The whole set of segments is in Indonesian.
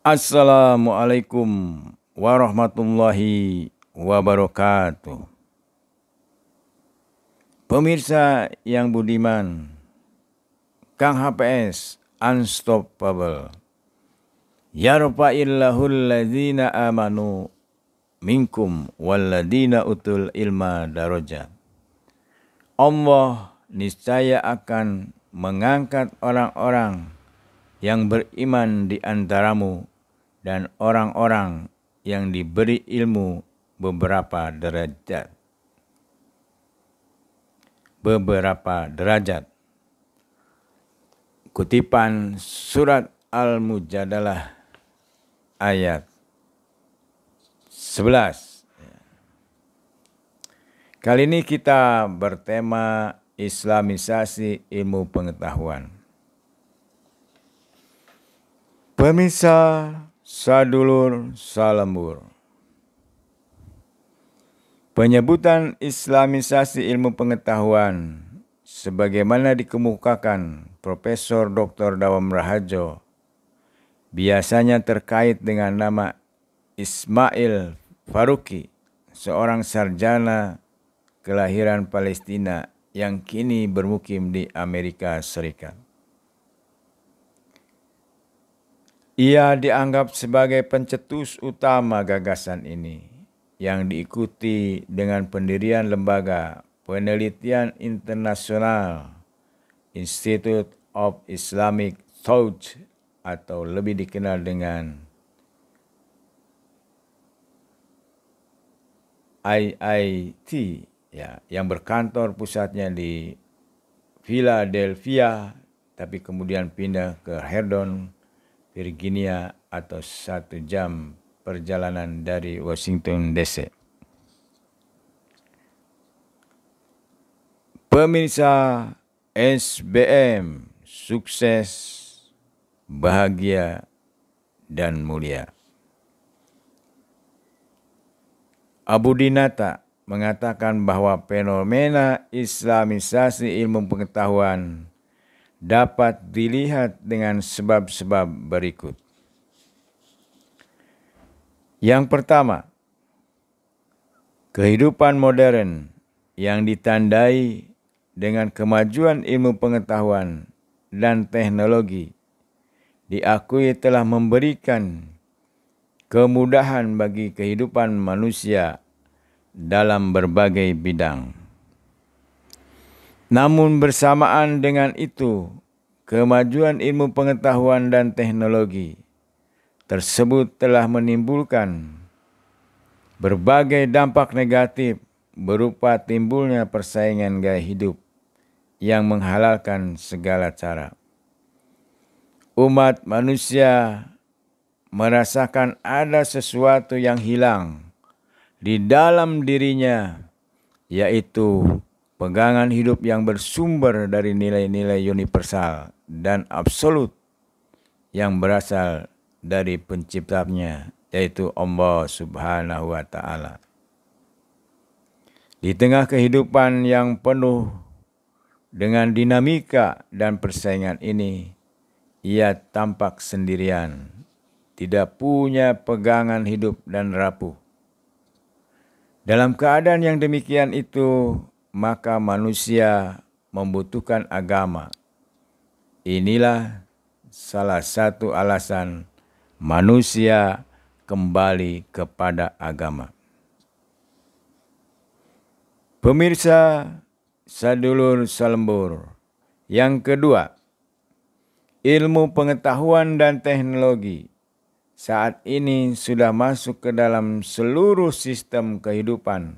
Assalamualaikum warahmatullahi wabarakatuh. Pemirsa yang budiman, Kang HPS Unstoppable. Yarfa'illahul ladzina amanu minkum walladzina utul ilma darajat. Allah niscaya akan mengangkat orang-orang yang beriman di antaramu dan orang-orang yang diberi ilmu beberapa derajat. Kutipan surat Al-Mujadalah ayat 11. Kali ini kita bertema Islamisasi ilmu pengetahuan. Pemirsa sadulur salembur. Penyebutan Islamisasi ilmu pengetahuan sebagaimana dikemukakan Profesor Dr. Dawam Raharjo biasanya terkait dengan nama Ismail Faruqi, seorang sarjana kelahiran Palestina yang kini bermukim di Amerika Serikat. Ia dianggap sebagai pencetus utama gagasan ini yang diikuti dengan pendirian lembaga penelitian internasional Institute of Islamic Thought atau lebih dikenal dengan IIT yang berkantor pusatnya di Philadelphia tapi kemudian pindah ke Herndon, Virginia atau 1 jam perjalanan dari Washington DC. Pemirsa SBM, sukses, bahagia, dan mulia. Abu Dinata mengatakan bahwa fenomena Islamisasi ilmu pengetahuan dapat dilihat dengan sebab-sebab berikut. Yang pertama, kehidupan modern yang ditandai dengan kemajuan ilmu pengetahuan dan teknologi diakui telah memberikan kemudahan bagi kehidupan manusia dalam berbagai bidang. Namun bersamaan dengan itu, kemajuan ilmu pengetahuan dan teknologi tersebut telah menimbulkan berbagai dampak negatif berupa timbulnya persaingan gaya hidup yang menghalalkan segala cara. Umat manusia merasakan ada sesuatu yang hilang di dalam dirinya, yaitu pegangan hidup yang bersumber dari nilai-nilai universal dan absolut yang berasal dari penciptanya, yaitu Allah Subhanahu wa Ta'ala. Di tengah kehidupan yang penuh dengan dinamika dan persaingan ini, ia tampak sendirian, tidak punya pegangan hidup dan rapuh. Dalam keadaan yang demikian itu, maka manusia membutuhkan agama. Inilah salah satu alasan manusia kembali kepada agama. Pemirsa sadulur salembur. Yang kedua, ilmu pengetahuan dan teknologi saat ini sudah masuk ke dalam seluruh sistem kehidupan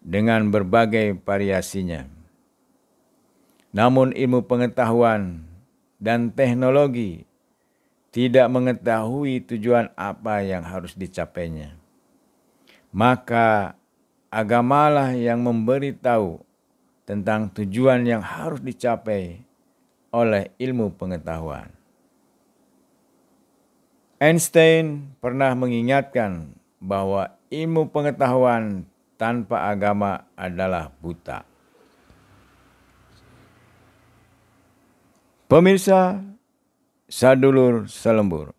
dengan berbagai variasinya. Namun ilmu pengetahuan dan teknologi tidak mengetahui tujuan apa yang harus dicapainya. Maka agamalah yang memberitahu tentang tujuan yang harus dicapai oleh ilmu pengetahuan. Einstein pernah mengingatkan bahwa ilmu pengetahuan tanpa agama adalah buta. Pemirsa sadulur salembur,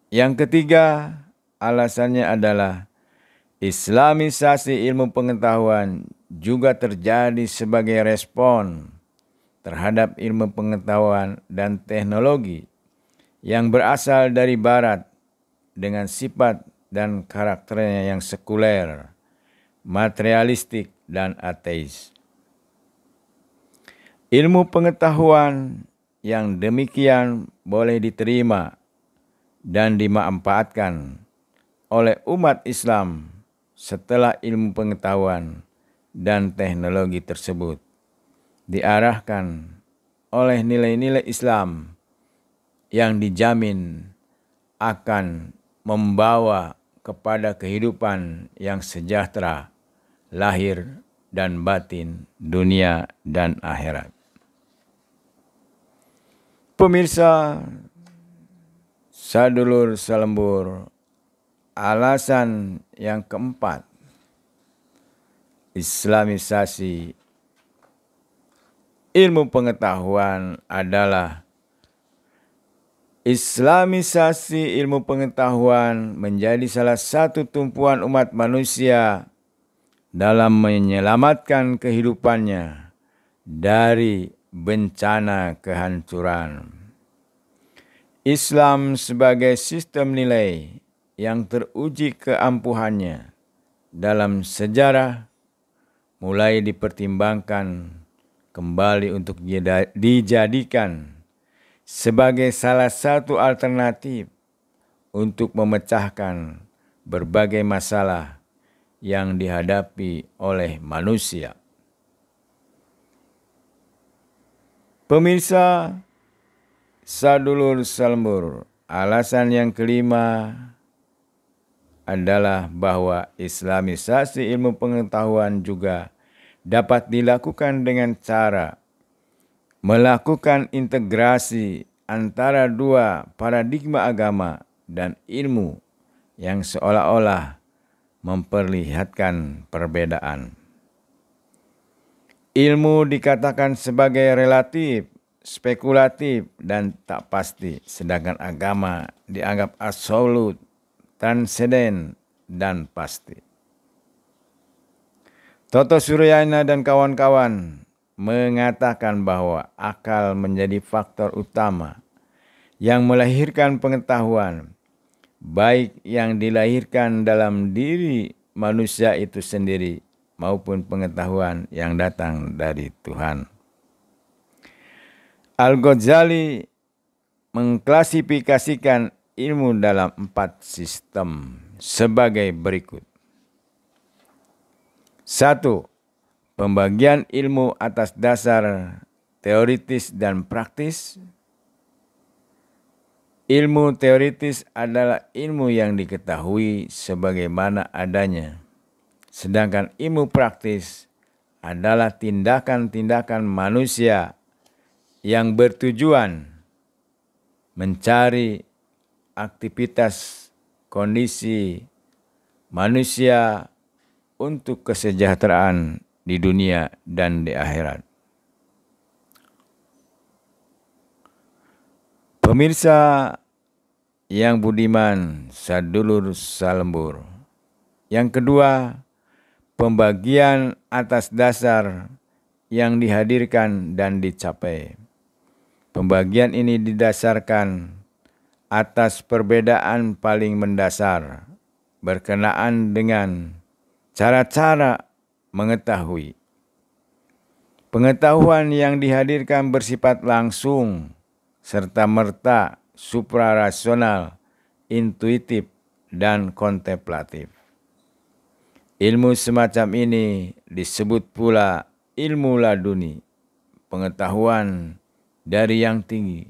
Yang ketiga, alasannya adalah Islamisasi ilmu pengetahuan juga terjadi sebagai respon terhadap ilmu pengetahuan dan teknologi yang berasal dari Barat dengan sifat dan karakternya yang sekuler, materialistik, dan ateis. Ilmu pengetahuan yang demikian boleh diterima dan dimanfaatkan oleh umat Islam setelah ilmu pengetahuan dan teknologi tersebut diarahkan oleh nilai-nilai Islam yang dijamin akan membawa kepada kehidupan yang sejahtera, lahir dan batin, dunia dan akhirat. Pemirsa sadulur salembur, alasan yang keempat, Islamisasi ilmu pengetahuan adalah Islamisasi ilmu pengetahuan menjadi salah satu tumpuan umat manusia dalam menyelamatkan kehidupannya dari bencana kehancuran. Islam sebagai sistem nilai yang teruji keampuhannya dalam sejarah mulai dipertimbangkan kembali untuk dijadikan sebagai salah satu alternatif untuk memecahkan berbagai masalah yang dihadapi oleh manusia. Pemirsa sadulur salembur, alasan yang kelima adalah bahwa Islamisasi ilmu pengetahuan juga dapat dilakukan dengan cara melakukan integrasi antara dua paradigma agama dan ilmu yang seolah-olah memperlihatkan perbedaan. Ilmu dikatakan sebagai relatif, spekulatif, dan tak pasti, sedangkan agama dianggap absolut, transenden, dan pasti. Toto Suryana dan kawan-kawan mengatakan bahwa akal menjadi faktor utama yang melahirkan pengetahuan, baik yang dilahirkan dalam diri manusia itu sendiri maupun pengetahuan yang datang dari Tuhan. Al-Ghazali mengklasifikasikan ilmu dalam 4 sistem sebagai berikut. 1. Pembagian ilmu atas dasar teoritis dan praktis. Ilmu teoritis adalah ilmu yang diketahui sebagaimana adanya. Sedangkan ilmu praktis adalah tindakan-tindakan manusia yang bertujuan mencari aktivitas kondisi manusia untuk kesejahteraan di dunia dan di akhirat. Pemirsa yang budiman, sadulur salembur. Yang kedua, pembagian atas dasar yang dihadirkan dan dicapai. Pembagian ini didasarkan atas perbedaan paling mendasar berkenaan dengan cara-cara mengetahui. Pengetahuan yang dihadirkan bersifat langsung, serta-merta, suprarasional, intuitif, dan kontemplatif. Ilmu semacam ini disebut pula ilmu laduni, pengetahuan dari yang tinggi,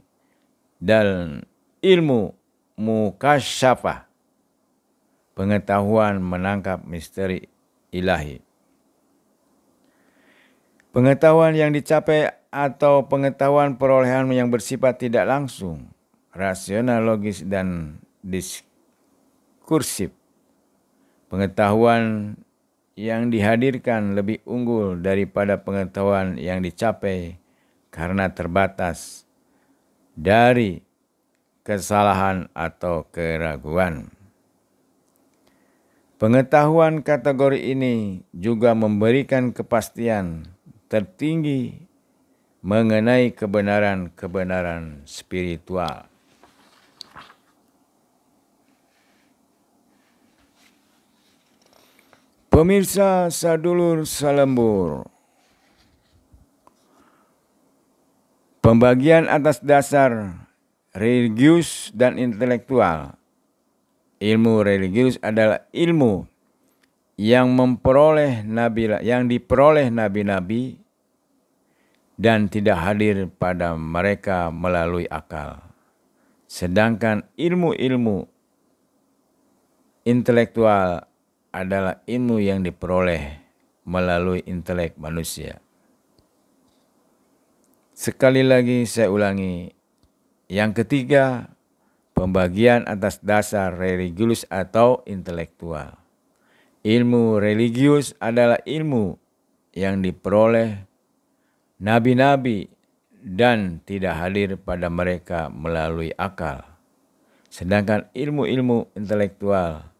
dan ilmu mukasyafah, pengetahuan menangkap misteri ilahi. Pengetahuan yang dicapai atau pengetahuan perolehan yang bersifat tidak langsung, rasional, logis, dan diskursif. Pengetahuan yang dihadirkan lebih unggul daripada pengetahuan yang dicapai karena terbatas dari kesalahan atau keraguan. Pengetahuan kategori ini juga memberikan kepastian tertinggi mengenai kebenaran-kebenaran spiritual. Pemirsa sadulur salembur, pembagian atas dasar religius dan intelektual. Ilmu religius adalah ilmu yang diperoleh nabi-nabi dan tidak hadir pada mereka melalui akal. Sedangkan ilmu-ilmu intelektual adalah ilmu yang diperoleh melalui intelek manusia. Sekali lagi saya ulangi, yang ketiga, pembagian atas dasar religius atau intelektual. Ilmu religius adalah ilmu yang diperoleh nabi-nabi dan tidak hadir pada mereka melalui akal. Sedangkan ilmu-ilmu intelektual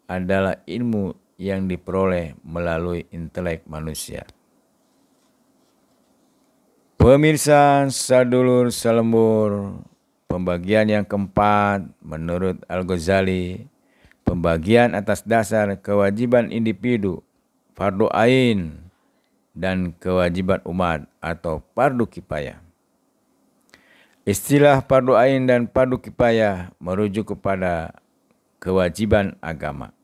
adalah ilmu yang diperoleh melalui intelek manusia. Pemirsa sadulur salembur, pembagian yang keempat menurut Al-Ghazali, pembagian atas dasar kewajiban individu, fardu ain, dan kewajiban umat atau fardu kifayah. Istilah fardu ain dan fardu kifayah merujuk kepada kewajiban agama.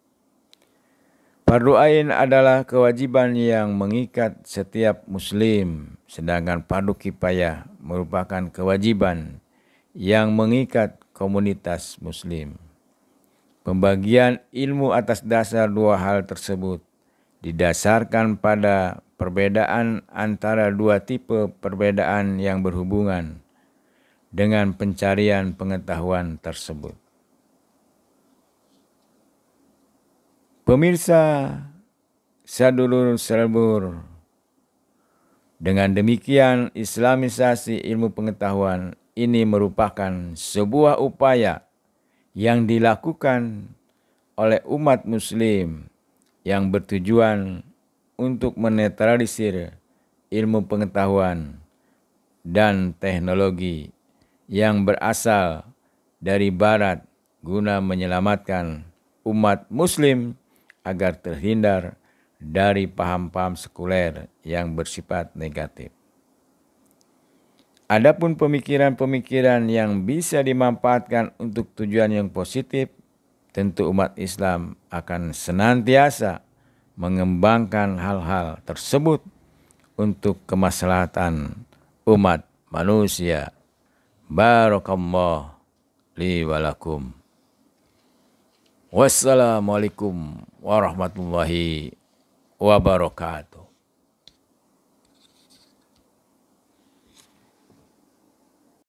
Fardu ain adalah kewajiban yang mengikat setiap muslim, sedangkan fardu kifayah merupakan kewajiban yang mengikat komunitas muslim. Pembagian ilmu atas dasar dua hal tersebut didasarkan pada perbedaan antara dua tipe perbedaan yang berhubungan dengan pencarian pengetahuan tersebut. Pemirsa sadulur salembur, dengan demikian islamisasi ilmu pengetahuan ini merupakan sebuah upaya yang dilakukan oleh umat muslim yang bertujuan untuk menetralisir ilmu pengetahuan dan teknologi yang berasal dari barat guna menyelamatkan umat muslim agar terhindar dari paham-paham sekuler yang bersifat negatif. Adapun pemikiran-pemikiran yang bisa dimanfaatkan untuk tujuan yang positif, tentu umat Islam akan senantiasa mengembangkan hal-hal tersebut untuk kemaslahatan umat manusia. Barakallahu li wa lakum. Wassalamualaikum warahmatullahi wabarakatuh.